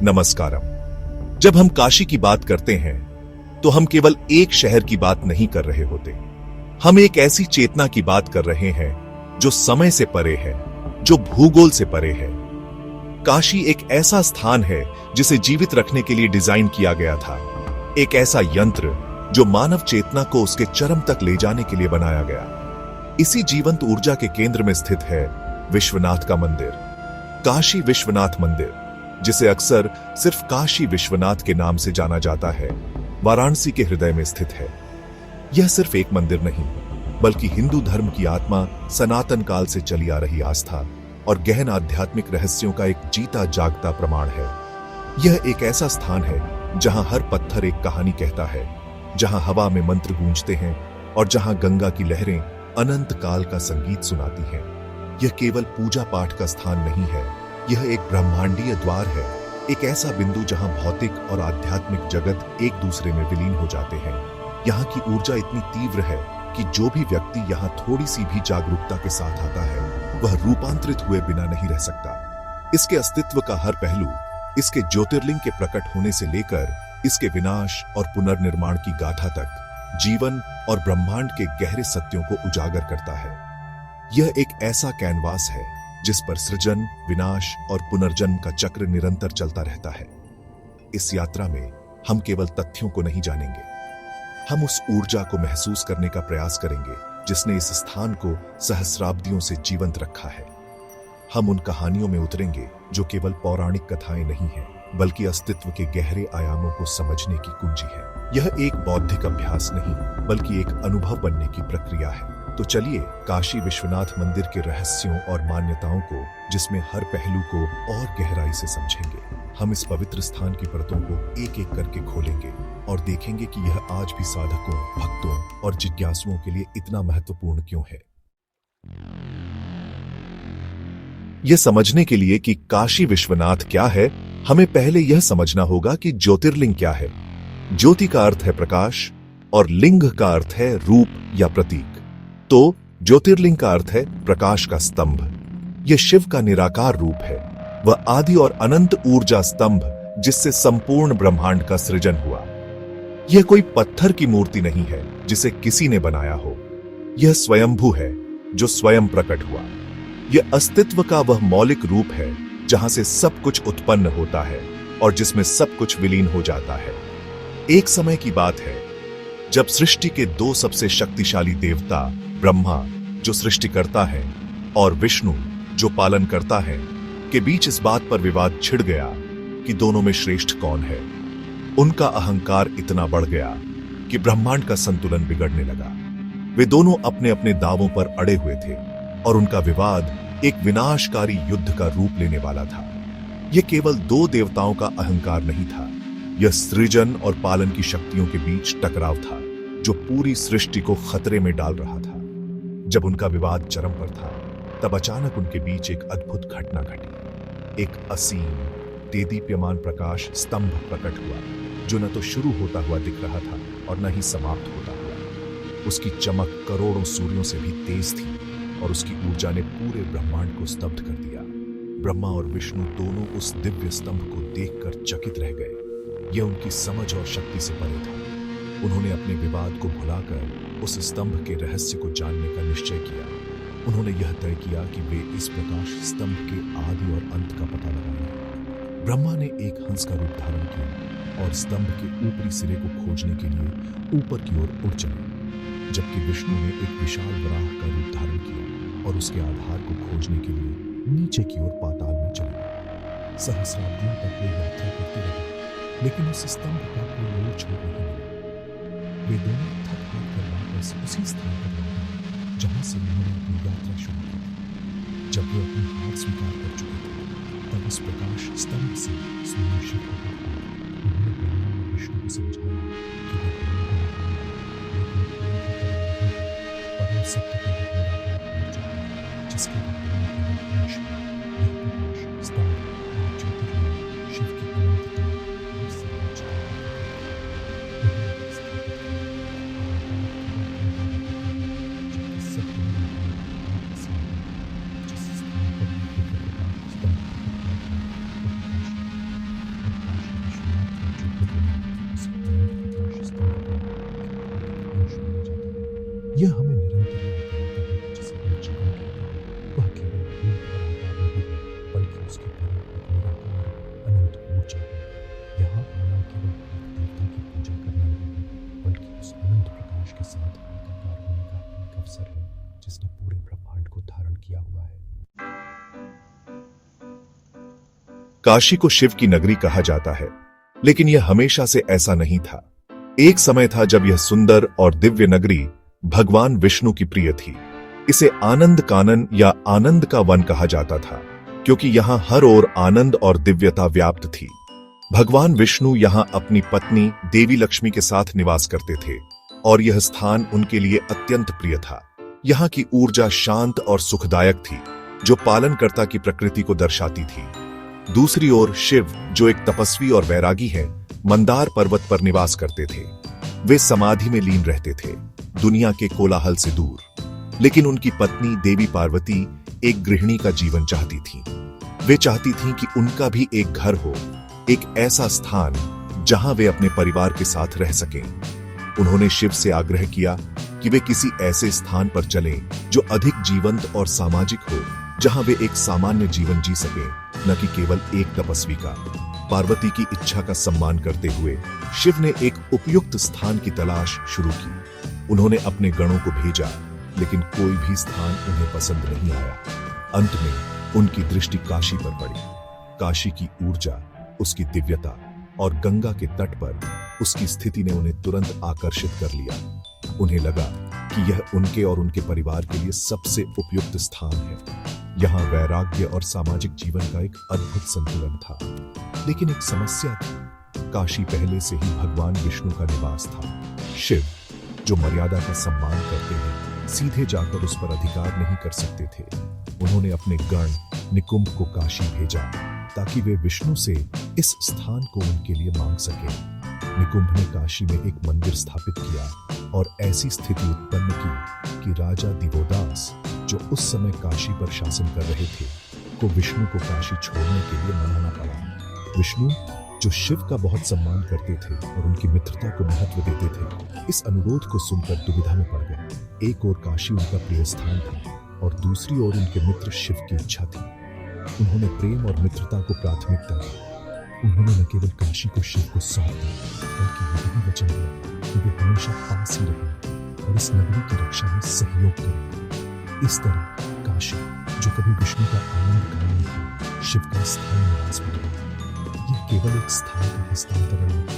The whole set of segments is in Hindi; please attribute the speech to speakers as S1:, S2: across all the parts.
S1: नमस्कारम। जब हम काशी की बात करते हैं तो हम केवल एक शहर की बात नहीं कर रहे होते। हम एक ऐसी चेतना की बात कर रहे हैं जो समय से परे है, जो भूगोल से परे है। काशी एक ऐसा स्थान है जिसे जीवित रखने के लिए डिजाइन किया गया था, एक ऐसा यंत्र जो मानव चेतना को उसके चरम तक ले जाने के लिए बनाया गया। इसी जीवंत ऊर्जा के केंद्र में स्थित है विश्वनाथ का मंदिर, काशी विश्वनाथ मंदिर, जिसे अक्सर सिर्फ काशी विश्वनाथ के नाम से जाना जाता है, वाराणसी के हृदय में स्थित है। यह सिर्फ एक मंदिर नहीं, बल्कि हिंदू धर्म की आत्मा, सनातन काल से चली आ रही आस्था और गहन आध्यात्मिक रहस्यों का एक जीता जागता प्रमाण है। यह एक ऐसा स्थान है जहां हर पत्थर एक कहानी कहता है, जहां हवा में मंत्र गूंजते हैं और जहां गंगा की लहरें अनंत काल का संगीत सुनाती हैं। यह केवल पूजा पाठ का स्थान नहीं है, यह एक ब्रह्मांडीय द्वार है, एक ऐसा बिंदु जहां भौतिक और आध्यात्मिक जगत एक दूसरे में विलीन हो जाते हैं। यहाँ की ऊर्जा इतनी तीव्र है कि जो भी व्यक्ति यहाँ थोड़ी सी भी जागरूकता के साथ आता है, वह रूपांतरित हुए बिना नहीं रह सकता। इसके अस्तित्व का हर पहलू, इसके ज्योतिर्लिंग के प्रकट होने से लेकर इसके विनाश और पुनर्निर्माण की गाथा तक, जीवन और ब्रह्मांड के गहरे सत्यों को उजागर करता है। यह एक ऐसा कैनवास है जिस पर सृजन, विनाश और पुनर्जन्म का चक्र निरंतर चलता रहता है। इस यात्रा में हम केवल तथ्यों को नहीं जानेंगे, हम उस ऊर्जा को महसूस करने का प्रयास करेंगे जिसने इस स्थान को सहस्राब्दियों से जीवंत रखा है। हम उन कहानियों में उतरेंगे जो केवल पौराणिक कथाएं नहीं हैं, बल्कि अस्तित्व के गहरे आयामों को समझने की कुंजी है। यह एक बौद्धिक अभ्यास नहीं, बल्कि एक अनुभव बनने की प्रक्रिया है। तो चलिए काशी विश्वनाथ मंदिर के रहस्यों और मान्यताओं को, जिसमें हर पहलू को और गहराई से समझेंगे। हम इस पवित्र स्थान की परतों को एक एक करके खोलेंगे और देखेंगे कि यह आज भी साधकों, भक्तों और जिज्ञासुओं के लिए इतना महत्वपूर्ण क्यों है। यह समझने के लिए कि काशी विश्वनाथ क्या है, हमें पहले यह समझना होगा कि ज्योतिर्लिंग क्या है। ज्योति का अर्थ है प्रकाश और लिंग का अर्थ है रूप या प्रतीक। तो ज्योतिर्लिंग का अर्थ है प्रकाश का स्तंभ। यह शिव का निराकार रूप है, वह आदि और अनंत ऊर्जा स्तंभ जिससे संपूर्ण ब्रह्मांड का सृजन हुआ। यह कोई पत्थर की मूर्ति नहीं है जिसे किसी ने बनाया हो, यह स्वयंभू है जो स्वयं प्रकट हुआ। यह अस्तित्व का वह मौलिक रूप है जहां से सब कुछ उत्पन्न होता है और जिसमें सब कुछ विलीन हो जाता है। एक समय की बात है जब सृष्टि के दो सबसे शक्तिशाली देवता, ब्रह्मा जो सृष्टि करता है और विष्णु जो पालन करता है, के बीच इस बात पर विवाद छिड़ गया कि दोनों में श्रेष्ठ कौन है। उनका अहंकार इतना बढ़ गया कि ब्रह्मांड का संतुलन बिगड़ने लगा। वे दोनों अपने अपने दावों पर अड़े हुए थे और उनका विवाद एक विनाशकारी युद्ध का रूप लेने वाला था। यह केवल दो देवताओं का अहंकार नहीं था, यह सृजन और पालन की शक्तियों के बीच टकराव था जो पूरी सृष्टि को खतरे में डाल रहा था। जब उनका विवाद चरम पर था, तब अचानक उनके बीच एक अद्भुत घटना घटी। एक असीम, देदीप्यमान प्रकाश स्तंभ प्रकट हुआ जो न तो शुरू होता हुआ दिख रहा था और न ही समाप्त होता हुआ। उसकी चमक करोड़ों सूर्यों से भी तेज थी और उसकी ऊर्जा ने पूरे ब्रह्मांड को स्तब्ध कर दिया। ब्रह्मा और विष्णु दोनों उस दिव्य स्तंभ को देखकर चकित रह गए। यह उनकी समझ और शक्ति से परे था। उन्होंने अपने विवाद को भुलाकर उस स्तंभ के रहस्य को जानने का निश्चय किया। उन्होंने यह तय किया कि वे इस प्रकाश स्तंभ के आदि और अंत का पता लगाएंगे। ब्रह्मा ने एक हंस का रूप धारण किया और स्तंभ के ऊपरी सिरे को खोजने के लिए ऊपर की ओर उड़ चले, जबकि विष्णु ने एक विशाल वराह का रूप धारण किया और उसके आधार को खोजने के लिए नीचे की ओर पाताल में चले। सहस्राब्दियों तक वे यात्रा करते रहे, लेकिन उस स्तंभ का कोई ओर छोर नहीं मिला। वे दोनों थक हार कर वापस उसी स्थान पर लौटे जहां से उन्होंने अपनी यात्रा शुरू की। जब वे अपनी हार स्वीकार कर चुके थे, तब उस प्रकाश स्तंभ से स्वयं शिव प्रकट हुए। उन्होंने ब्रह्मा और विष्णु को समझाया कि वे दोनों लेकिन कोई भी कर्म नहीं है, परम सत्य के एक निराकार ऊर्जा है जिसके वर्तमान केवल अंश है। यह प्रकाश स्तंभ और ज्योतिर्लिंग शिव की अनंतता और सर्वोच्चता
S2: यह हमें निरंतर याद दिलाता है कि जिसे हम जीवन कहते हैं वह केवल रूप और आकार नहीं है, बल्कि उसके परे एक निराकार अनंत ऊर्जा है। यहाँ आना केवल एक देवता की पूजा करना नहीं है, बल्कि उस अनंत प्रकाश के साथ एकाकार होने का एक अवसर है जिसने पूरे ब्रह्मांड को धारण किया हुआ है।
S1: काशी को शिव की नगरी कहा जाता है, लेकिन यह हमेशा से ऐसा नहीं था। एक समय था जब यह सुंदर और दिव्य नगरी भगवान विष्णु की प्रिय थी। इसे आनंद कानन या आनंद का वन कहा जाता था, क्योंकि यहां हर ओर आनंद और दिव्यता व्याप्त थी। भगवान विष्णु यहां अपनी पत्नी देवी लक्ष्मी के साथ निवास करते थे और यह स्थान उनके लिए अत्यंत प्रिय था। यहाँ की ऊर्जा शांत और सुखदायक थी, जो पालनकर्ता की प्रकृति को दर्शाती थी। दूसरी ओर शिव, जो एक तपस्वी और वैरागी है, मंदार पर्वत पर निवास करते थे। वे समाधि में लीन रहते थे, दुनिया के कोलाहल से दूर। लेकिन उनकी पत्नी देवी पार्वती एक गृहिणी का जीवन चाहती थी। वे चाहती थीं कि उनका भी एक घर हो, एक ऐसा स्थान जहां वे अपने परिवार के साथ रह सकें। उन्होंने शिव से आग्रह किया कि वे किसी ऐसे स्थान पर चलें जो अधिक जीवंत और सामाजिक हो, जहां वे एक सामान्य जीवन जी सकें, न कि केवल एक तपस्वी का। पार्वती की इच्छा का सम्मान करते हुए शिव ने एक उपयुक्त स्थान की तलाश शुरू की। उन्होंने अपने गणों को भेजा, लेकिन कोई भी स्थान उन्हें पसंद नहीं आया। अंत में उनकी दृष्टि काशी पर पड़ी। काशी की ऊर्जा, उसकी दिव्यता और गंगा के तट पर उसकी स्थिति ने उन्हें तुरंत आकर्षित कर लिया। उन्हें लगा कि यह उनके और उनके परिवार के लिए सबसे उपयुक्त स्थान है। यहाँ वैराग्य और सामाजिक जीवन का एक अद्भुत संतुलन था। लेकिन एक समस्या थी। काशी पहले से ही भगवान विष्णु का निवास था। शिव, जो मर्यादा का सम्मान करते हैं, सीधे जाकर उस पर अधिकार नहीं कर सकते थे। उन्होंने अपने गण निकुंभ को काशी भेजा ताकि वे विष्णु से इस स्थान को उनके लिए मांग सके। निकुंभ ने काशी में एक मंदिर स्थापित किया और ऐसी स्थिति उत्पन्न की कि राजा दिवोदास, जो उस समय काशी पर शासन कर रहे थे, को विष्णु को काशी छोड़ने के लिए मनाना पड़ा। विष्णु, जो शिव का बहुत सम्मान करते थे और उनकी मित्रता को महत्व देते थे, इस अनुरोध को सुनकर दुविधा में पड़ गए। एक ओर काशी उनका प्रिय स्थान था और दूसरी ओर उनके मित्र शिव की इच्छा थी। उन्होंने प्रेम और मित्रता को प्राथमिकता दी। उन्होंने न केवल काशी को शिव को सौंप दिया, बल्कि यह भी वचन दिया कि वे हमेशा पास ही रहेंगे और इस नगरी की रक्षा में सहयोग करेंगे। इस तरह काशी, जो कभी विष्णु का आनंद कानन था, शिव का स्थायी निवास बन गया। यह केवल एक स्थान का हस्तांतरण नहीं था,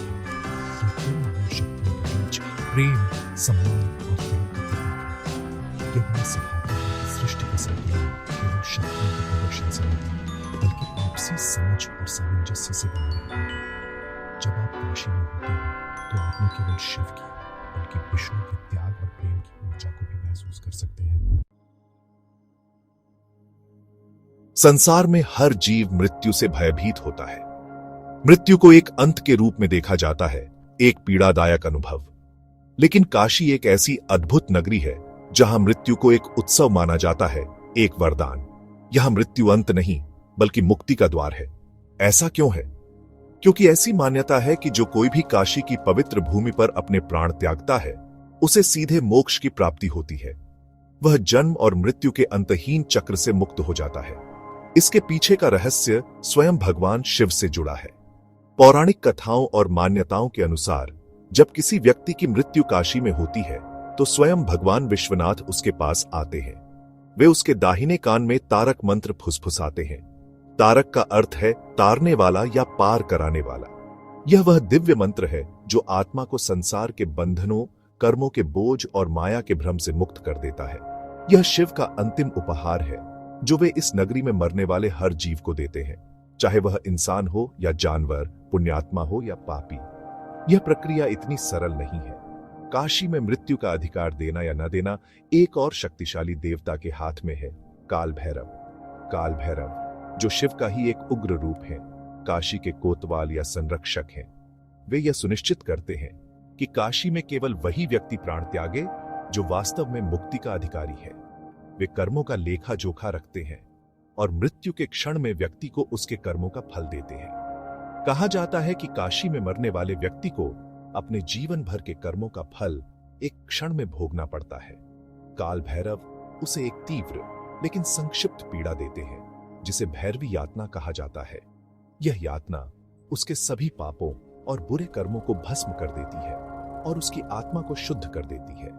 S1: यह तीन महाशक्तियों के बीच प्रेम, सम्मान और त्याग का प्रतीक है। यह हमें सिखाता है कि सृष्टि का संतुलन केवल शक्तियों के प्रदर्शन से नहीं, बल्कि आपसी समझ और सामंजस्य से बना रहता है। जब आप काशी में होते हैं, तो आप न केवल शिव की, बल्कि विष्णु के त्याग और प्रेम की ऊर्जा को भी महसूस कर सकते हैं। संसार में हर जीव मृत्यु से भयभीत होता है। मृत्यु को एक अंत के रूप में देखा जाता है, एक पीड़ादायक अनुभव। लेकिन काशी एक ऐसी अद्भुत नगरी है जहां मृत्यु को एक उत्सव माना जाता है, एक वरदान। यहां मृत्यु अंत नहीं, बल्कि मुक्ति का द्वार है। ऐसा क्यों है? क्योंकि ऐसी मान्यता है कि जो कोई भी काशी की पवित्र भूमि पर अपने प्राण त्यागता है, उसे सीधे मोक्ष की प्राप्ति होती है। वह जन्म और मृत्यु के अंतहीन चक्र से मुक्त हो जाता है। इसके पीछे का रहस्य स्वयं भगवान शिव से जुड़ा है। पौराणिक कथाओं और मान्यताओं के अनुसार जब किसी व्यक्ति की मृत्यु काशी में होती है, तो स्वयं भगवान विश्वनाथ उसके पास आते हैं। वे उसके दाहिने कान में तारक मंत्र फुसफुसाते हैं। तारक का अर्थ है तारने वाला या पार कराने वाला। यह वह दिव्य मंत्र है जो आत्मा को संसार के बंधनों, कर्मों के बोझ और माया के भ्रम से मुक्त कर देता है। यह शिव का अंतिम उपहार है जो वे इस नगरी में मरने वाले हर जीव को देते हैं, चाहे वह इंसान हो या जानवर, पुण्यात्मा हो या पापी। यह प्रक्रिया इतनी सरल नहीं है। काशी में मृत्यु का अधिकार देना या न देना एक और शक्तिशाली देवता के हाथ में है, काल भैरव। काल भैरव, जो शिव का ही एक उग्र रूप है, काशी के कोतवाल या संरक्षक हैं। वे यह सुनिश्चित करते हैं कि काशी में केवल वही व्यक्ति प्राण त्यागे जो वास्तव में मुक्ति का अधिकारी है। वे कर्मों का लेखा जोखा रखते हैं और मृत्यु के क्षण में व्यक्ति को उसके कर्मों का फल देते हैं। कहा जाता है कि काशी में मरने वाले व्यक्ति को अपने जीवन भर के कर्मों का फल एक क्षण में भोगना पड़ता है। काल भैरव उसे एक तीव्र लेकिन संक्षिप्त पीड़ा देते हैं, जिसे भैरवी यातना कहा जाता है। यह यातना उसके सभी पापों और बुरे कर्मों को भस्म कर देती है और उसकी आत्मा को शुद्ध कर देती है।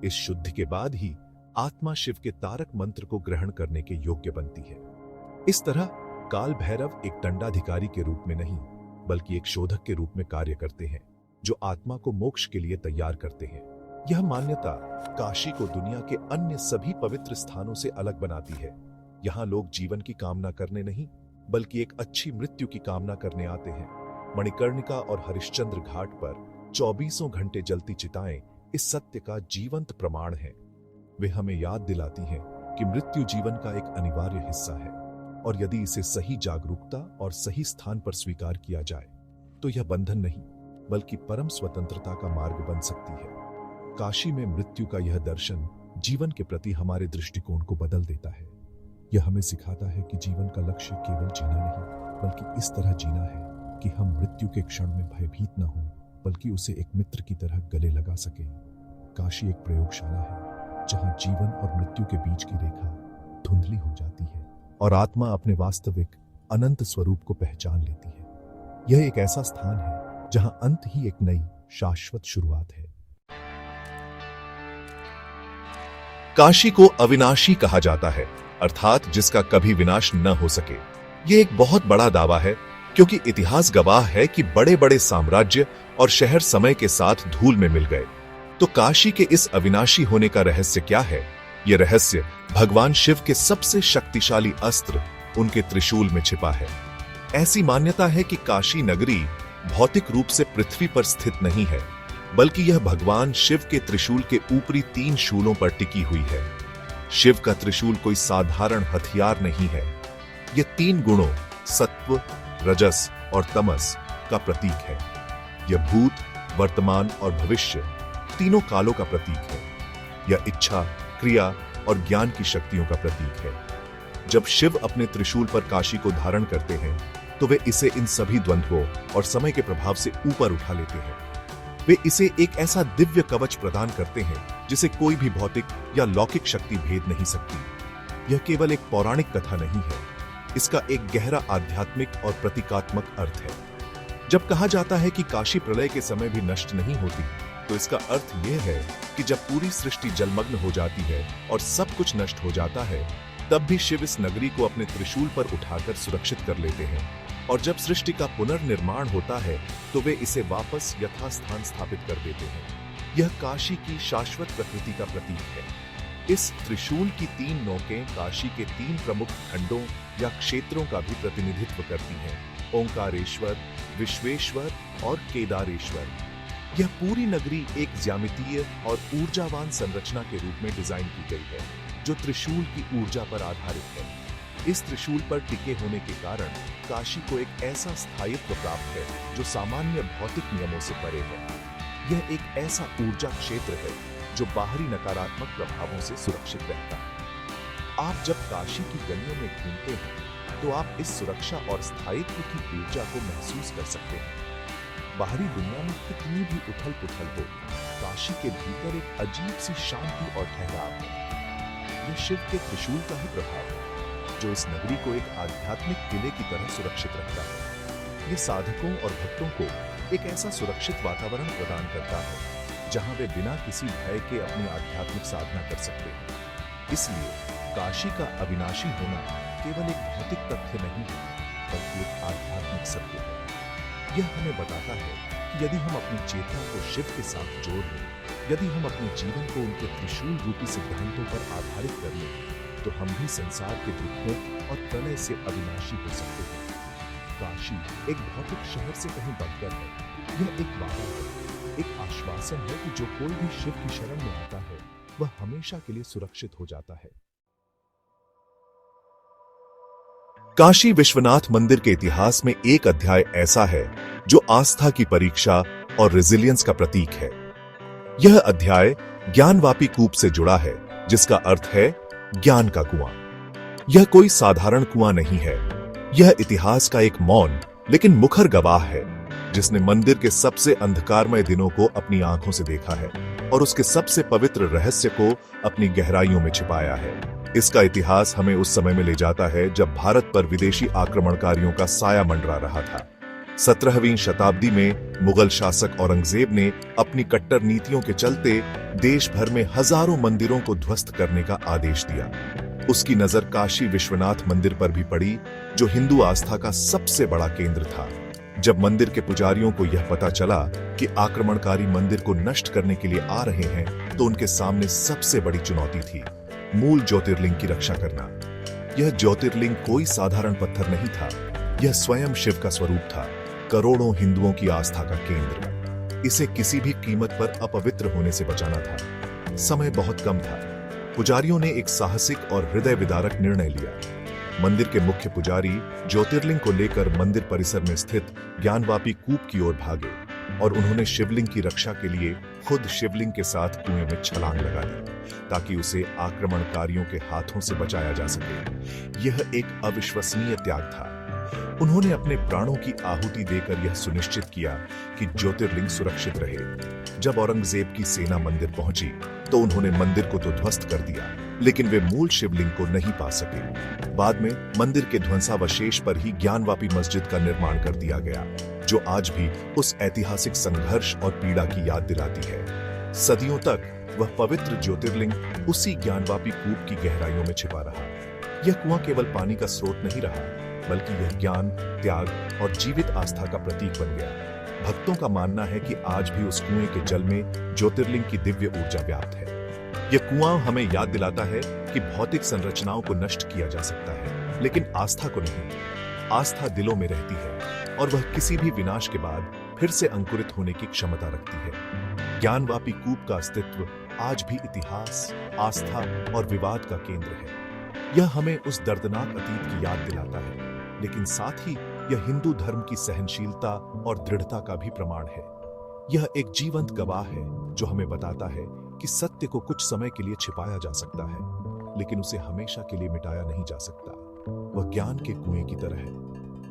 S1: इस शुद्धि के बाद ही आत्मा शिव के तारक मंत्र को ग्रहण करने के योग्य बनती है। इस तरह काल भैरव एक दंडाधिकारी के रूप में नहीं, बल्कि एक शोधक के रूप में कार्य करते हैं, जो आत्मा को मोक्ष के लिए तैयार करते हैं। यह मान्यता काशी को दुनिया के अन्य सभी पवित्र स्थानों से अलग बनाती है। यहाँ लोग जीवन की कामना करने नहीं, बल्कि एक अच्छी मृत्यु की कामना करने आते हैं। मणिकर्णिका और हरिश्चंद्र घाट पर 24 घंटे जलती चिताएं इस सत्य का जीवंत प्रमाण हैं। वे हमें याद दिलाती हैं कि मृत्यु जीवन का एक अनिवार्य हिस्सा है, और यदि इसे सही जागरूकता और सही स्थान पर स्वीकार किया जाए तो यह बंधन नहीं, बल्कि परम स्वतंत्रता का मार्ग बन सकती है। काशी में मृत्यु का यह दर्शन जीवन के प्रति हमारे दृष्टिकोण को बदल देता है। यह हमें सिखाता है कि जीवन का लक्ष्य केवल जीना नहीं, बल्कि इस तरह जीना है कि हम मृत्यु के क्षण में भयभीत न हों, बल्कि उसे एक मित्र की तरह गले लगा सकें। काशी एक प्रयोगशाला है जहां जीवन और मृत्यु के बीच की रेखा धुंधली हो जाती है और आत्मा अपने वास्तविक अनंत स्वरूप को पहचान लेती है। यह एक ऐसा स्थान है जहां अंत ही एक नई शाश्वत शुरुआत है। काशी को अविनाशी कहा जाता है, अर्थात जिसका कभी विनाश न हो सके। यह एक बहुत बड़ा दावा है, क्योंकि इतिहास गवाह है कि बड़े बड़े साम्राज्य और शहर समय के साथ धूल में मिल गए। तो काशी के इस अविनाशी होने का रहस्य क्या है? यह रहस्य भगवान शिव के सबसे शक्तिशाली अस्त्र, उनके त्रिशूल में छिपा है। ऐसी मान्यता है कि काशी नगरी भौतिक रूप से पृथ्वी पर स्थित नहीं है, बल्कि यह भगवान शिव के त्रिशूल के ऊपरी 3 शूलों पर टिकी हुई है। शिव का त्रिशूल कोई साधारण हथियार नहीं है। यह 3 गुणों सत्व, रजस और तमस का प्रतीक है। यह भूत, वर्तमान और भविष्य तीनों कालों का प्रतीक है। यह इच्छा, क्रिया और ज्ञान की शक्तियों का प्रतीक है। जब शिव अपने त्रिशूल पर काशी को धारण करते हैं, तो वे इसे इन सभी द्वंद्वों और समय के प्रभाव से ऊपर उठा लेते हैं। वे इसे एक ऐसा दिव्य कवच प्रदान करते हैं जिसे कोई भी भौतिक या लौकिक शक्ति भेद नहीं सकती। यह केवल एक पौराणिक कथा नहीं है, इसका एक गहरा आध्यात्मिक और प्रतीकात्मक अर्थ है। जब कहा जाता है कि काशी प्रलय के समय भी नष्ट नहीं होती, तो इसका अर्थ यह है कि जब पूरी सृष्टि जलमग्न हो जाती है और सब कुछ नष्ट हो जाता है, तब भी शिव इस नगरी को अपने त्रिशूल पर उठाकर सुरक्षित कर लेते हैं। और जब सृष्टि का पुनर्निर्माण होता है, तो वे इसे वापस यथास्थान स्थापित कर देते हैं। यह काशी की शाश्वत प्रकृति का प्रतीक है। इस त्रिशूल की 3 नोकें काशी के 3 प्रमुख खंडों या क्षेत्रों का भी प्रतिनिधित्व करती हैं: ओंकारेश्वर, विश्वेश्वर और केदारेश्वर। यह पूरी नगरी एक ज्यामितीय और ऊर्जावान संरचना के रूप में डिजाइन की गई है, जो त्रिशूल की ऊर्जा पर आधारित है। इस त्रिशूल पर टिके होने के कारण काशी को एक ऐसा स्थायित्व प्राप्त है जो सामान्य भौतिक नियमों से परे है। यह एक ऐसा ऊर्जा क्षेत्र है जो बाहरी नकारात्मक प्रभावों से सुरक्षित रहता है। आप जब काशी की गलियों में घूमते हैं, तो आप इस सुरक्षा और स्थायित्व की ऊर्जा को महसूस कर सकते हैं। बाहरी दुनिया में कितनी भी उथल पुथल हो, काशी के भीतर एक अजीब सी शांति और ठहराव है। यह शिव के त्रिशूल का ही प्रभाव है, जो इस नगरी को एक आध्यात्मिक किले की तरह सुरक्षित रखता है। यह साधकों और भक्तों को एक ऐसा सुरक्षित वातावरण प्रदान करता है जहां वे बिना किसी भय के अपनी आध्यात्मिक साधना कर सकते हैं। इसलिए काशी का अविनाशी होना केवल एक भौतिक तथ्य नहीं है, बल्कि एक आध्यात्मिक सत्य है। यह हमें बताता है कि यदि हम अपनी चेतना को शिव के साथ जोड़ लें, यदि हम अपने जीवन को उनके त्रिशूल रूपी सिद्धांतों पर आधारित कर लें, तो हम भी संसार के दुखों और प्रलय से अविनाशी हो सकते हैं। काशी एक भौतिक शहर से कहीं बढ़कर है। यह एक वादा है, एक आश्वासन है कि जो कोई भी शिव की शरण में आता है, वह हमेशा के लिए सुरक्षित हो जाता है। काशी विश्वनाथ मंदिर के इतिहास में एक अध्याय ऐसा है जो आस्था की परीक्षा और रेजिलियंस का प्रतीक है। यह अध्याय ज्ञानवापी कूप से जुड़ा है, जिसका अर्थ है ज्ञान का कुआं। यह कोई साधारण कुआं नहीं है। यह इतिहास का एक मौन लेकिन मुखर गवाह है, जिसने मंदिर के सबसे अंधकारमय दिनों को अपनी आंखों से देखा है। और उसके सबसे पवित्र रहस्य को अपनी गहराइयों में छिपाया है। इसका इतिहास हमें उस समय में ले जाता है जब भारत पर विदेशी आक्रमणकारियों का साया मंडरा रहा था। 17वीं शताब्दी में मुगल शासक औरंगजेब ने अपनी कट्टर नीतियों के चलते देश भर में हजारों मंदिरों को ध्वस्त करने का आदेश दिया। उसकी नजर काशी विश्वनाथ मंदिर पर भी पड़ी, जो हिंदू आस्था का सबसे बड़ा केंद्र था। जब मंदिर के पुजारियों को यह पता चला कि आक्रमणकारी मंदिर को नष्ट करने के लिए आ रहे हैं, तो उनके सामने सबसे बड़ी चुनौती थी मूल ज्योतिर्लिंग की रक्षा करना। यह ज्योतिर्लिंग कोई साधारण पत्थर नहीं था, यह स्वयं शिव का स्वरूप था, करोड़ों हिंदुओं की आस्था का केंद्र। इसे किसी भी कीमत पर अपवित्र होने से बचाना था। समय बहुत कम था। पुजारियों ने एक साहसिक और हृदय विदारक निर्णय लिया। मंदिर के मुख्य पुजारी ज्योतिर्लिंग को लेकर मंदिर परिसर में स्थित ज्ञानवापी कूप की ओर भागे और उन्होंने शिवलिंग की रक्षा के लिए खुद शिवलिंग के साथ कुएं में छलांग लगा दी, ताकि उसे आक्रमणकारियों के हाथों से बचाया जा सके। यह एक अविश्वसनीय त्याग था। उन्होंने अपने प्राणों की आहुति देकर यह सुनिश्चित किया कि ज्योतिर्लिंग सुरक्षित रहे। जब औरंगजेब की सेना मंदिर पहुंची, तो उन्होंने मंदिर को तो ध्वस्त कर दिया, लेकिन वे मूल शिवलिंग को नहीं पा सके। बाद में मंदिर के ध्वंसावशेष पर ही ज्ञानवापी मस्जिद का निर्माण कर दिया गया, जो आज भी उस ऐतिहासिक संघर्ष और पीड़ा की याद दिलाती है। सदियों तक वह पवित्र ज्योतिर्लिंग उसी ज्ञानवापी कूप की गहराइयों में छिपा रहा। यह कुआं केवल पानी का स्रोत नहीं रहा, बल्कि यह ज्ञान, त्याग और जीवित आस्था का प्रतीक बन गया। भक्तों का मानना है कि आज भी उस कुएं के जल में ज्योतिर्लिंग की दिव्य ऊर्जा व्याप्त है। यह कुआं हमें याद दिलाता है कि भौतिक संरचनाओं को नष्ट किया जा सकता है, लेकिन आस्था को नहीं। आस्था दिलों में रहती है और वह किसी भी विनाश के बाद फिर से अंकुरित होने की क्षमता रखती है। ज्ञानवापी कूप का अस्तित्व आज भी इतिहास, आस्था और विवाद का केंद्र है। यह हमें उस दर्दनाक अतीत की याद दिलाता है, लेकिन साथ ही यह हिंदू धर्म की सहनशीलता और दृढ़ता का भी प्रमाण है। यह एक जीवंत गवाह है जो हमें बताता है कि सत्य को कुछ समय के लिए छिपाया जा सकता है, लेकिन उसे हमेशा के लिए मिटाया नहीं जा सकता। वह ज्ञान के कुएं की तरह है,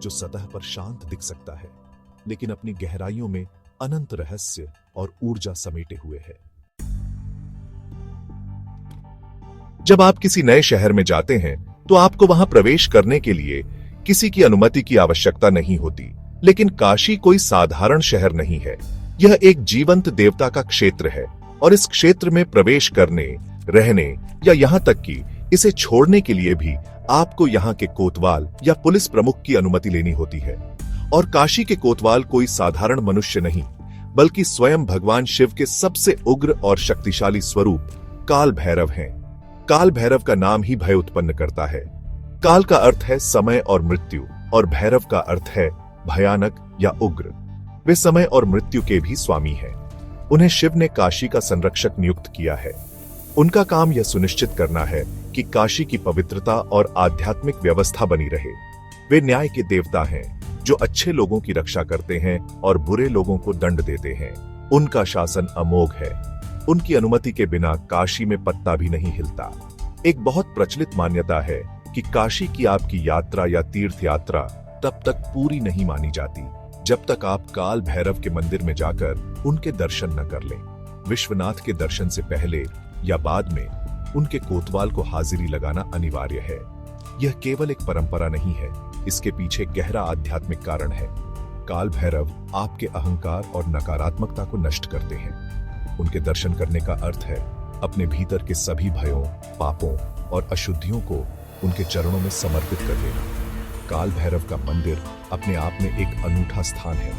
S1: जो सतह पर शांत दिख सकता है, लेकिन अपनी गहराइयों में अनंत रहस्य और ऊर्जा समेटे हुए है। जब आप किसी नए शहर में जाते हैं, तो आपको वहां प्रवेश करने के लिए किसी की अनुमति की आवश्यकता नहीं होती। लेकिन काशी कोई साधारण शहर नहीं है। यह एक जीवंत देवता का क्षेत्र है, और इस क्षेत्र में प्रवेश करने, रहने या यहां तक कि इसे छोड़ने के लिए भी आपको यहां के कोतवाल या पुलिस प्रमुख की अनुमति लेनी होती है। और काशी के कोतवाल कोई साधारण मनुष्य नहीं, बल्कि स्वयं भगवान शिव के सबसे उग्र और शक्तिशाली स्वरूप काल भैरव हैं। काल भैरव का नाम ही भय उत्पन्न करता है। काल का अर्थ है समय और मृत्यु, और भैरव का अर्थ है भयानक या उग्र। वे समय और मृत्यु के भी स्वामी हैं। उन्हें शिव ने काशी का संरक्षक नियुक्त किया है। उनका काम यह सुनिश्चित करना है कि काशी की पवित्रता और आध्यात्मिक व्यवस्था बनी रहे। वे न्याय के देवता हैं, जो अच्छे लोगों की रक्षा करते हैं और बुरे लोगों को दंड देते हैं। उनका शासन अमोघ है। उनकी अनुमति के बिना काशी में पत्ता भी नहीं हिलता। एक बहुत प्रचलित मान्यता है कि काशी की आपकी यात्रा या तीर्थ यात्रा तब तक पूरी नहीं मानी जाती, जब तक आप काल भैरव के मंदिर में जाकर उनके दर्शन न कर लें। विश्वनाथ के दर्शन से पहले या बाद में उनके कोतवाल को हाजिरी लगाना अनिवार्य है। यह केवल एक परंपरा नहीं है, इसके पीछे गहरा आध्यात्मिक कारण है। काल भैरव आपके अहंकार और नकारात्मकता को नष्ट करते हैं। उनके दर्शन करने का अर्थ है अपने भीतर के सभी भयों, पापों और अशुद्धियों को उनके चरणों में समर्पित कर देना। काल भैरव का मंदिर अपने आप में एक अनूठा स्थान है।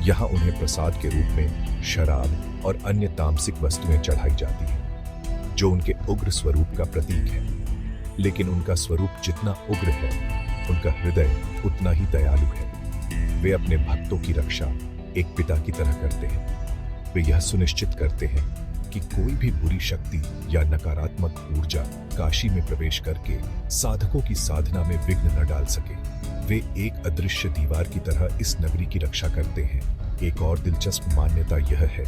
S1: यहाँ उन्हें प्रसाद के रूप में शराब और अन्य तामसिक वस्तुएं चढ़ाई जाती हैं, जो उनके उग्र स्वरूप का प्रतीक है। लेकिन उनका स्वरूप जितना उग्र है, उनका हृदय उतना ही दयालु है। वे अपने भक्तों की रक्षा एक पिता की तरह करते हैं। वे यह सुनिश्चित करते हैं कि कोई भी बुरी शक्ति या नकारात्मक ऊर्जा काशी में प्रवेश करके साधकों की साधना में विघ्न न डाल सके। वे एक अदृश्य दीवार की तरह इस नगरी की रक्षा करते हैं। एक और दिलचस्प मान्यता यह है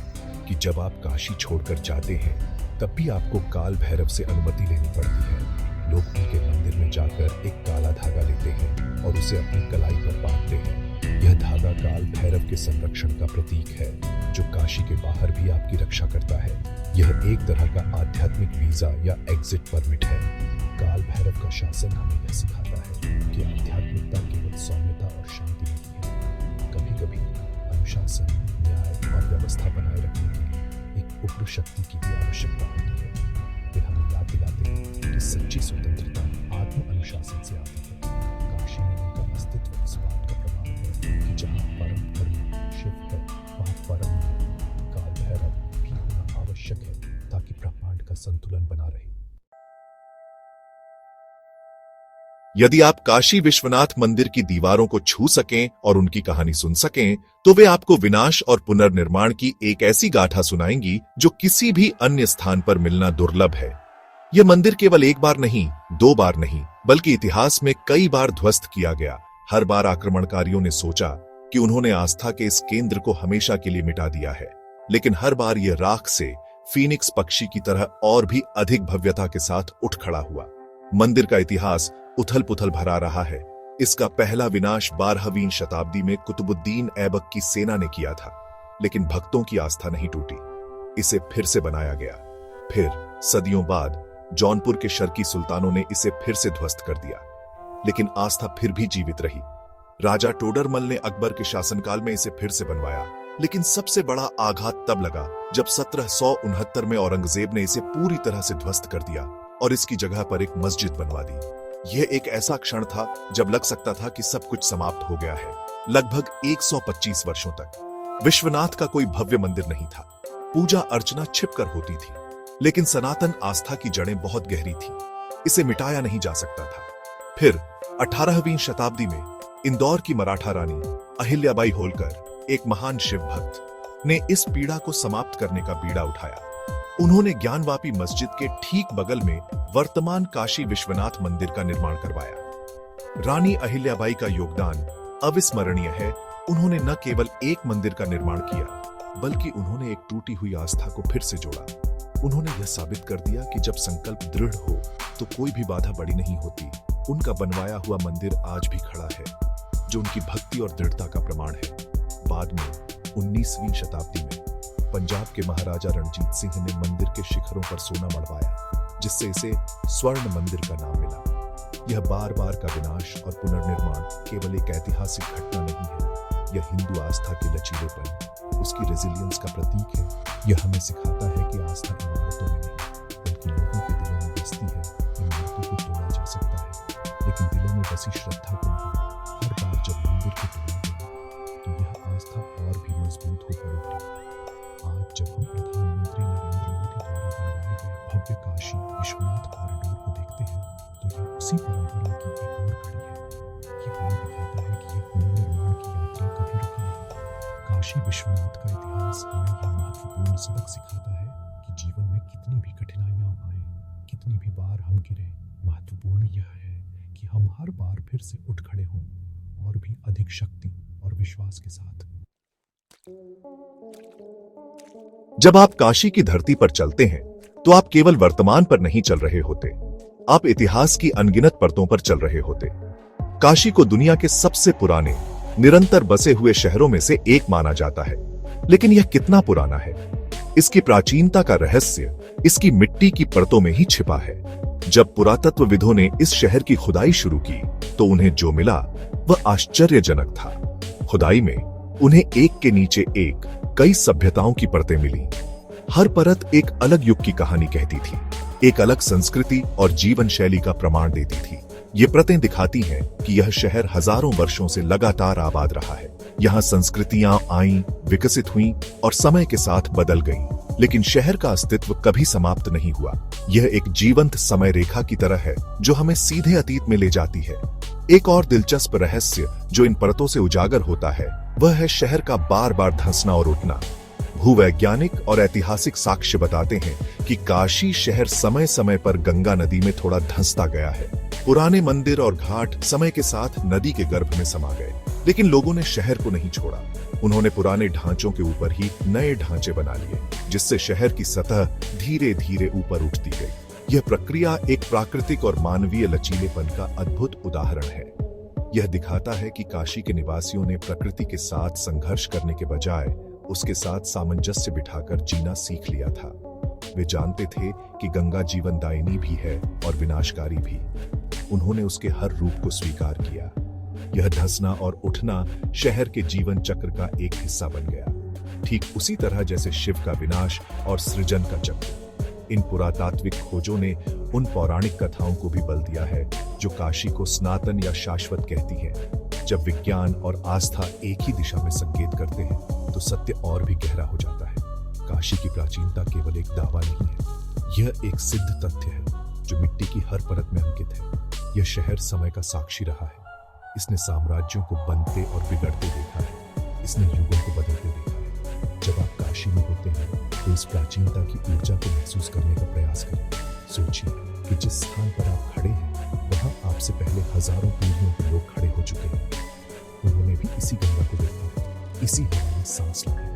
S1: कि जब आप काशी छोड़कर जाते हैं, तब भी आपको काल भैरव से अनुमति लेनी पड़ती है। लोग उनके मंदिर में जाकर एक काला धागा लेते हैं और उसे अपनी कलाई पर बांधते हैं। यह धागा काल भैरव के संरक्षण का प्रतीक है।
S2: जो काशी के बाहर भी आपकी रक्षा करता है। यह एक तरह का आध्यात्मिक वीजा या एग्जिट परमिट है। काल भैरव का शासन हमें यह सिखाता है कि आध्यात्मिकता केवल सौम्यता और शांति नहीं है। कभी कभी अनुशासन, न्याय और व्यवस्था बनाए रखने के लिए एक उग्र शक्ति की भी आवश्यकता होती है। वे हमें याद दिलाते हैं कि सच्ची स्वतंत्रता आत्म अनुशासन से आती है। काशी में उनका अस्तित्व इस बात का प्रमाण है कि जहाँ परम धर्म शिव है, वहाँ परम काल भैरव भी होना आवश्यक है ताकि ब्रह्मांड का संतुलन बना रहे।
S1: यदि आप काशी विश्वनाथ मंदिर की दीवारों को छू सकें और उनकी कहानी सुन सकें, तो वे आपको विनाश और पुनर्निर्माण की एक ऐसी गाथा सुनाएंगी जो किसी भी अन्य स्थान पर मिलना दुर्लभ है। यह मंदिर केवल एक बार नहीं, दो बार नहीं, बल्कि इतिहास में कई बार ध्वस्त किया गया। हर बार आक्रमणकारियों ने सोचा कि उन्होंने आस्था के इस केंद्र को हमेशा के लिए मिटा दिया है, लेकिन हर बार यह राख से फीनिक्स पक्षी की तरह और भी अधिक भव्यता के साथ उठ खड़ा हुआ। मंदिर का इतिहास उथल पुथल भरा रहा है। इसका पहला विनाश 12वीं शताब्दी में कुतुबुद्दीन ऐबक की सेना ने किया था, लेकिन भक्तों की आस्था नहीं टूटी। इसे फिर से बनाया गया। फिर सदियों बाद जौनपुर के शर्की सुल्तानों ने इसे फिर से ध्वस्त कर दिया, लेकिन आस्था फिर भी जीवित रही। राजा टोडरमल ने अकबर के शासनकाल में इसे फिर से बनवाया, लेकिन सबसे बड़ा आघात तब लगा जब 1769 में औरंगजेब ने इसे पूरी तरह से ध्वस्त कर दिया और इसकी जगह पर एक मस्जिद बनवा दी। यह एक ऐसा क्षण था जब लग सकता था कि सब कुछ समाप्त हो गया है। लगभग 125 वर्षों तक विश्वनाथ का कोई भव्य मंदिर नहीं था। पूजा अर्चना छिपकर होती थी, लेकिन सनातन आस्था की जड़ें बहुत गहरी थी। इसे मिटाया नहीं जा सकता था। फिर 18वीं शताब्दी में इंदौर की मराठा रानी अहिल्याबाई होलकर, एक महान शिव भक्त, ने इस पीड़ा को समाप्त करने का बीड़ा उठाया। उन्होंने ज्ञानवापी मस्जिद के ठीक बगल में वर्तमान काशी विश्वनाथ मंदिर का निर्माण करवाया। रानी अहिल्याबाई का योगदान अविस्मरणीय है। उन्होंने न केवल एक मंदिर का निर्माण किया, बल्कि उन्होंने एक टूटी हुई आस्था को फिर से जोड़ा। उन्होंने यह साबित कर दिया कि जब संकल्प दृढ़ हो तो कोई भी बाधा बड़ी नहीं होती। उनका बनवाया हुआ मंदिर आज भी खड़ा है, जो उनकी भक्ति और दृढ़ता का प्रमाण है। बाद में 19वीं शताब्दी में पंजाब के महाराजा रणजीत सिंह ने मंदिर के शिखरों पर सोना मढ़वाया, जिससे इसे स्वर्ण मंदिर का नाम मिला। यह बार बार का विनाश और पुनर्निर्माण केवल एक ऐतिहासिक घटना नहीं है, यह हिंदू आस्था के लचीलेपन, उसकी रेजिलियंस का प्रतीक है। यह हमें सिखाता है कि आस्था इमारतों में नहीं, बल्कि लोगों के दिलों में बसती है। इमारतों को तोड़ा जा सकता है, लेकिन दिलों में बसी श्रद्धा को नहीं। हर बार जब मंदिर को तोड़ा गया, तो यह आस्था और भी मजबूत होकर उभरी। आज जब हम प्रधानमंत्री नरेंद्र मोदी द्वारा बनवाए गए भव्य काशी विश्वनाथ कॉरिडोर को देखते हैं, तो यह उसी परंपरा की एक और कड़ी है। ये हमें दिखाता है कि ये पुनर्निर्माण की यात्रा कभी रुकी नहीं। काशी विश्वनाथ का इतिहास हमें यह महत्वपूर्ण सबक सिखाता है कि जीवन में कितनी भी कठिनाइयां आए, कितनी भी बार हम गिरे, महत्वपूर्ण यह है कि हम हर बार फिर से उठ खड़े हों, और भी अधिक शक्ति और विश्वास के साथ। जब आप काशी की धरती पर चलते हैं, तो आप केवल वर्तमान पर नहीं चल रहे होते, आप इतिहास की अनगिनत परतों पर चल रहे होते। काशी को दुनिया के सबसे पुराने, निरंतर बसे हुए शहरों में से एक माना जाता है। लेकिन यह कितना पुराना है? इसकी प्राचीनता का रहस्य इसकी मिट्टी की परतों में ही छिपा है। जब पुरातत्वविदों ने इस शहर की खुदाई शुरू की, तो उन्हें जो मिला वह आश्चर्यजनक था। खुदाई में उन्हें एक के नीचे एक कई सभ्यताओं की परतें मिली। हर परत एक अलग युग की कहानी कहती थी, एक अलग संस्कृति और जीवन शैली का प्रमाण देती थी। ये परतें दिखाती हैं कि यह शहर हजारों वर्षों से लगातार आबाद रहा है। यहाँ संस्कृतियां आईं, विकसित हुईं और समय के साथ बदल गईं, लेकिन शहर का अस्तित्व कभी समाप्त नहीं हुआ। यह एक जीवंत समय रेखा की तरह है जो हमें सीधे अतीत में ले जाती है। एक और दिलचस्प रहस्य जो इन परतों से उजागर होता है, वह है शहर का बार बार धंसना और उठना। भूवैज्ञानिक और ऐतिहासिक साक्ष्य बताते हैं कि काशी शहर समय समय पर गंगा नदी में थोड़ा धंसता गया है। पुराने मंदिर और घाट समय के साथ नदी के गर्भ में समा गए, लेकिन लोगों ने शहर को नहीं छोड़ा। उन्होंने पुराने ढांचों के ऊपर ही नए ढांचे बना लिए, जिससे शहर की सतह धीरे धीरे ऊपर उठती गई। यह प्रक्रिया एक प्राकृतिक और मानवीय लचीलेपन का अद्भुत उदाहरण है। यह दिखाता है कि काशी के निवासियों ने प्रकृति के साथ संघर्ष करने के बजाय उसके साथ सामंजस्य बिठाकर जीना सीख लिया था। वे जानते थे कि गंगा जीवनदायिनी भी है और विनाशकारी भी। उन्होंने उसके हर रूप को स्वीकार किया। यह धंसना और उठना शहर के जीवन चक्र का एक हिस्सा बन गया, ठीक उसी तरह जैसे शिव का विनाश और सृजन का चक्र। इन पुरातात्विक खोजों ने उन पौराणिक कथाओं को भी बल दिया है जो काशी को सनातन या शाश्वत कहती हैं। जब विज्ञान और आस्था एक ही दिशा में संकेत करते हैं तो सत्य और भी गहरा हो जाता है। काशी की प्राचीनता केवल एक दावा नहीं है, यह एक सिद्ध तथ्य है जो मिट्टी की हर परत में अंकित है। यह शहर समय का साक्षी रहा है। इसने साम्राज्यों को बनते और बिगड़ते देखा है। इसने युगों को बदलते देखा है। जब आप काशी में होते हैं तो इस प्राचीनता की ऊर्जा को महसूस करने का प्रयास करें। सोचिए कि जिस स्थान पर आप खड़े हैं वहां आपसे पहले हजारों पीढ़ियों के लोग खड़े हो चुके हैं। उन्होंने भी इसी गंगा को देखा, इसी हवा में सांस लिया।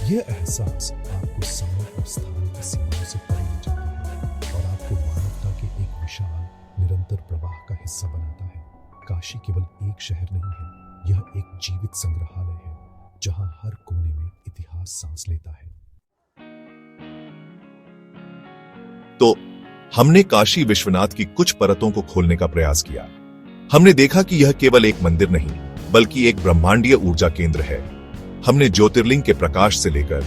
S1: यह एहसास आपको समय और स्थान की सीमाओं से परे ले जाता है और आपको मानवता के एक विशाल निरंतर प्रवाह का हिस्सा बनाता है। काशी केवल एक शहर नहीं है, यह एक जीवित संग्रहालय है जहां हर कोने में इतिहास सांस लेता है। तो हमने काशी विश्वनाथ की कुछ परतों को खोलने का प्रयास किया। हमने देखा कि यह केवल एक मंदिर नहीं बल्कि एक ब्रह्मांडीय ऊर्जा केंद्र है। हमने ज्योतिर्लिंग के प्रकाश से लेकर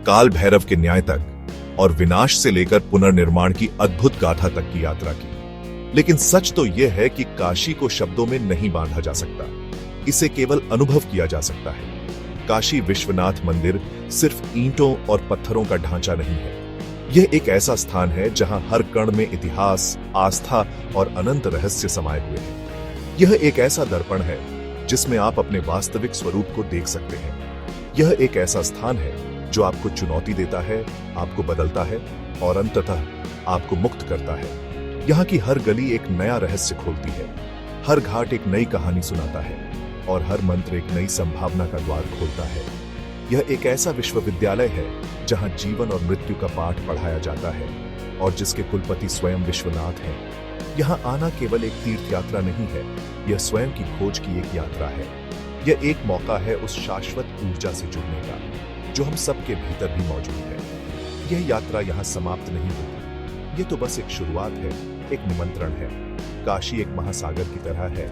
S1: काल भैरव के न्याय तक और विनाश से लेकर पुनर्निर्माण की अद्भुत गाथा तक की यात्रा की। लेकिन सच तो यह है कि काशी को शब्दों में नहीं बांधा जा सकता, इसे केवल अनुभव किया जा सकता है। काशी विश्वनाथ मंदिर सिर्फ ईंटों और पत्थरों का ढांचा नहीं है, यह एक ऐसा स्थान है जहां हर कण में इतिहास, आस्था और अनंत रहस्य समाये हुए हैं। यह एक ऐसा दर्पण है जिसमें आप अपने वास्तविक स्वरूप को देख सकते हैं। यह एक ऐसा स्थान है जो आपको चुनौती देता है, आपको बदलता है और अंततः आपको मुक्त करता है। यहाँ की हर गली एक नया रहस्य खोलती है, हर घाट एक नई कहानी सुनाता है और हर मंत्र एक नई संभावना का द्वार खोलता है। यह एक ऐसा विश्वविद्यालय है जहां जीवन और मृत्यु का पाठ पढ़ाया जाता है और जिसके कुलपति स्वयं विश्वनाथ हैं। यहाँ आना केवल एक तीर्थ यात्रा नहीं है, यह स्वयं की खोज की एक यात्रा है। यह एक मौका है उस शाश्वत ऊर्जा से जुड़ने का जो हम सबके भीतर भी मौजूद है। यह यात्रा यहाँ समाप्त नहीं होती, ये तो बस एक शुरुआत है, एक निमंत्रण है। काशी एक महासागर की तरह है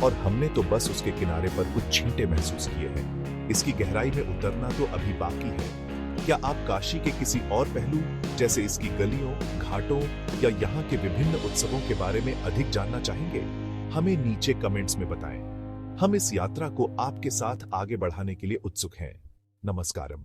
S1: और हमने तो बस उसके किनारे पर कुछ छींटे महसूस किए हैं। इसकी गहराई में उतरना तो अभी बाकी है। क्या आप काशी के किसी और पहलू जैसे इसकी गलियों, घाटों या यहाँ के विभिन्न उत्सवों के बारे में अधिक जानना चाहेंगे? हमें नीचे कमेंट्स में बताएं। हम इस यात्रा को आपके साथ आगे बढ़ाने के लिए उत्सुक हैं। नमस्कारम।